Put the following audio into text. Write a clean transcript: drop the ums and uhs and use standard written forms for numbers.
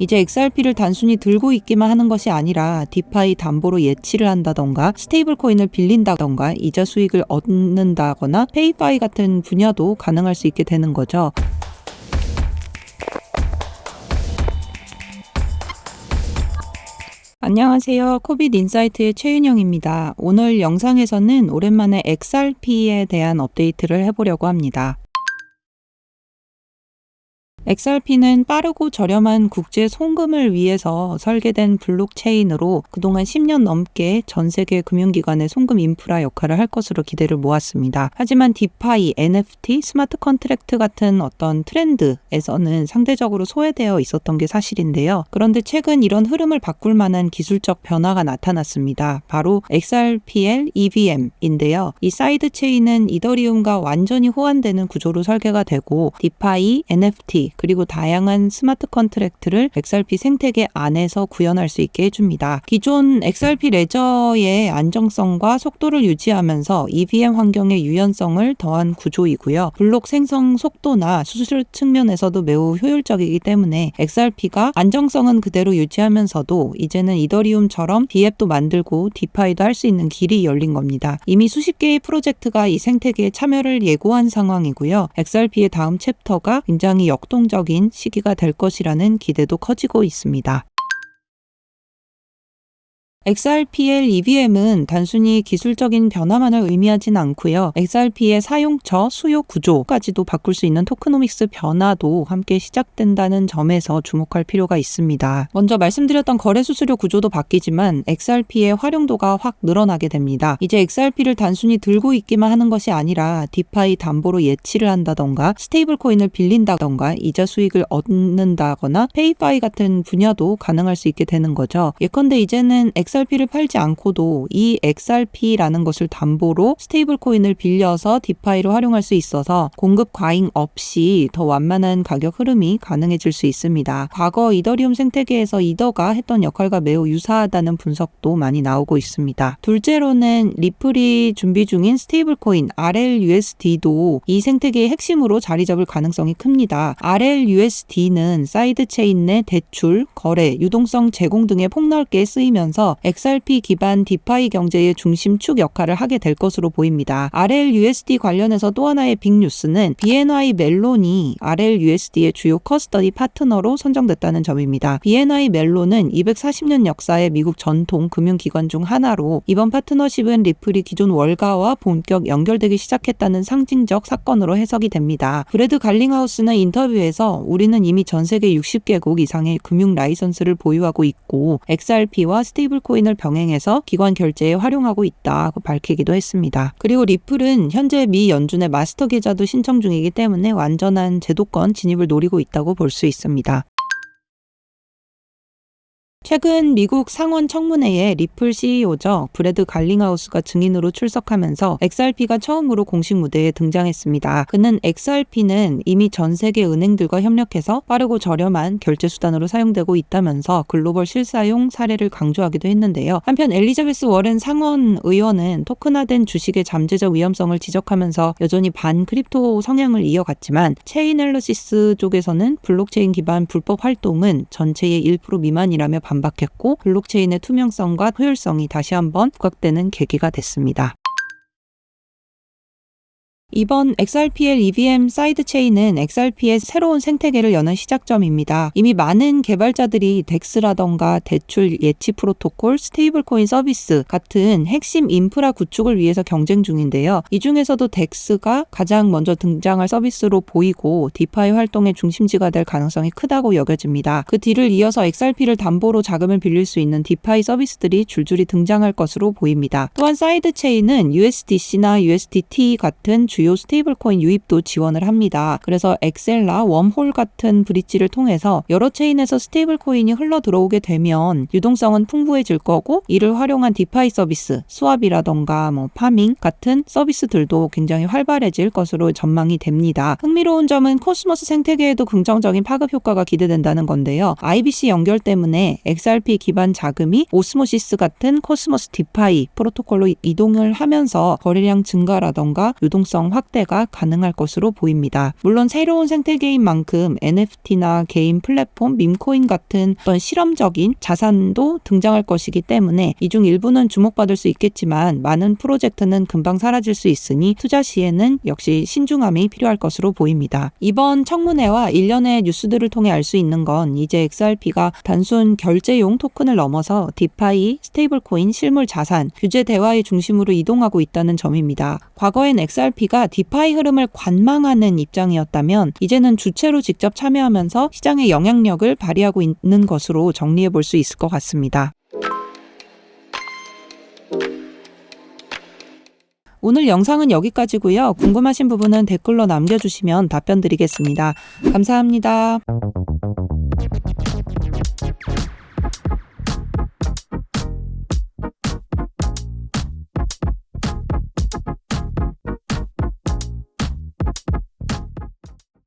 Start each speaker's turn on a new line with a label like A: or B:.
A: 이제 XRP를 단순히 들고 있기만 하는 것이 아니라 디파이 담보로 예치를 한다던가 스테이블 코인을 빌린다던가 이자 수익을 얻는다거나 페이파이 같은 분야도 가능할 수 있게 되는 거죠. 안녕하세요. 코빗 인사이트의 최윤영입니다. 오늘 영상에서는 오랜만에 XRP에 대한 업데이트를 해보려고 합니다. XRP는 빠르고 저렴한 국제 송금을 위해서 설계된 블록체인으로 그동안 10년 넘게 전 세계 금융기관의 송금 인프라 역할을 할 것으로 기대를 모았습니다. 하지만 디파이, NFT, 스마트 컨트랙트 같은 어떤 트렌드에서는 상대적으로 소외되어 있었던 게 사실인데요. 그런데 최근 이런 흐름을 바꿀 만한 기술적 변화가 나타났습니다. 바로 XRPL EVM인데요. 이 사이드 체인은 이더리움과 완전히 호환되는 구조로 설계가 되고 디파이, NFT, 그리고 다양한 스마트 컨트랙트를 XRP 생태계 안에서 구현할 수 있게 해줍니다. 기존 XRP 레저의 안정성과 속도를 유지하면서 EVM 환경의 유연성을 더한 구조이고요. 블록 생성 속도나 수수료 측면에서도 매우 효율적이기 때문에 XRP가 안정성은 그대로 유지하면서도 이제는 이더리움처럼 DApp도 만들고 디파이도 할 수 있는 길이 열린 겁니다. 이미 수십 개의 프로젝트가 이 생태계에 참여를 예고한 상황이고요. XRP의 다음 챕터가 굉장히 역동적인 시기가 될 것이라는 기대도 커지고 있습니다. XRPL EVM은 단순히 기술적인 변화만을 의미하진 않고요. XRP의 사용처, 수요 구조까지도 바꿀 수 있는 토크노믹스 변화도 함께 시작된다는 점에서 주목할 필요가 있습니다. 먼저 말씀드렸던 거래 수수료 구조도 바뀌지만 XRP의 활용도가 확 늘어나게 됩니다. 이제 XRP를 단순히 들고 있기만 하는 것이 아니라 디파이 담보로 예치를 한다던가 스테이블 코인을 빌린다던가 이자 수익을 얻는다거나 페이파이 같은 분야도 가능할 수 있게 되는 거죠. 예컨대 이제는 XRP를 팔지 않고도 이 XRP라는 것을 담보로 스테이블 코인을 빌려서 디파이로 활용할 수 있어서 공급 과잉 없이 더 완만한 가격 흐름이 가능해질 수 있습니다. 과거 이더리움 생태계에서 이더가 했던 역할과 매우 유사하다는 분석도 많이 나오고 있습니다. 둘째로는 리플이 준비 중인 스테이블 코인 RLUSD도 이 생태계의 핵심으로 자리 잡을 가능성이 큽니다. RLUSD는 사이드 체인 내 대출, 거래, 유동성 제공 등에 폭넓게 쓰이면서 XRP 기반 디파이 경제의 중심축 역할을 하게 될 것으로 보입니다. RLUSD 관련해서 또 하나의 빅뉴스는 BNY 멜론이 RLUSD의 주요 커스터디 파트너로 선정됐다는 점입니다. BNY 멜론은 240년 역사의 미국 전통 금융기관 중 하나로 이번 파트너십은 리플이 기존 월가와 본격 연결되기 시작했다는 상징적 사건으로 해석이 됩니다. 브래드 갈링하우스는 인터뷰에서 우리는 이미 전 세계 60개국 이상의 금융 라이선스를 보유하고 있고 XRP와 스테이블 코인을 병행해서 기관 결제에 활용하고 있다고 밝히기도 했습니다. 그리고 리플은 현재 미 연준의 마스터 계좌도 신청 중이기 때문에 완전한 제도권 진입을 노리고 있다고 볼 수 있습니다. 최근 미국 상원 청문회에 리플 CEO죠. 브래드 갈링하우스가 증인으로 출석하면서 XRP가 처음으로 공식 무대에 등장했습니다. 그는 XRP는 이미 전 세계 은행들과 협력해서 빠르고 저렴한 결제 수단으로 사용되고 있다면서 글로벌 실사용 사례를 강조하기도 했는데요. 한편 엘리자베스 워렌 상원 의원은 토큰화된 주식의 잠재적 위험성을 지적하면서 여전히 반크립토 성향을 이어갔지만 체인앨러시스 쪽에서는 블록체인 기반 불법 활동은 전체의 1% 미만이라며 반박했고 블록체인의 투명성과 효율성이 다시 한번 부각되는 계기가 됐습니다. 이번 XRPL EVM 사이드 체인은 XRP의 새로운 생태계를 여는 시작점입니다. 이미 많은 개발자들이 덱스라던가 대출 예치 프로토콜, 스테이블 코인 서비스 같은 핵심 인프라 구축을 위해서 경쟁 중인데요. 이 중에서도 덱스가 가장 먼저 등장할 서비스로 보이고 디파이 활동의 중심지가 될 가능성이 크다고 여겨집니다. 그 뒤를 이어서 XRP를 담보로 자금을 빌릴 수 있는 디파이 서비스들이 줄줄이 등장할 것으로 보입니다. 또한 사이드 체인은 USDC나 USDT 같은 주요 스테이블 코인 유입도 지원을 합니다. 그래서 엑셀라, 웜홀 같은 브릿지를 통해서 여러 체인에서 스테이블 코인이 흘러 들어오게 되면 유동성은 풍부해질 거고 이를 활용한 디파이 서비스, 스왑이라던가 파밍 같은 서비스들도 굉장히 활발해질 것으로 전망이 됩니다. 흥미로운 점은 코스모스 생태계에도 긍정적인 파급 효과가 기대된다는 건데요. IBC 연결 때문에 XRP 기반 자금이 오스모시스 같은 코스모스 디파이 프로토콜로 이동을 하면서 거래량 증가라던가 유동성 시장 확대가 가능할 것으로 보입니다. 물론 새로운 생태계인 만큼 NFT나 개인 플랫폼, 밈코인 같은 어떤 실험적인 자산도 등장할 것이기 때문에 이 중 일부는 주목받을 수 있겠지만 많은 프로젝트는 금방 사라질 수 있으니 투자 시에는 역시 신중함이 필요할 것으로 보입니다. 이번 청문회와 일련의 뉴스들을 통해 알 수 있는 건 이제 XRP가 단순 결제용 토큰을 넘어서 디파이, 스테이블코인, 실물 자산, 규제 대화의 중심으로 이동하고 있다는 점입니다. 과거엔 XRP가 디파이 흐름을 관망하는 입장이었다면 이제는 주체로 직접 참여하면서 시장의 영향력을 발휘하고 있는 것으로 정리해 볼 수 있을 것 같습니다. 오늘 영상은 여기까지고요. 궁금하신 부분은 댓글로 남겨주시면 답변 드리겠습니다. 감사합니다.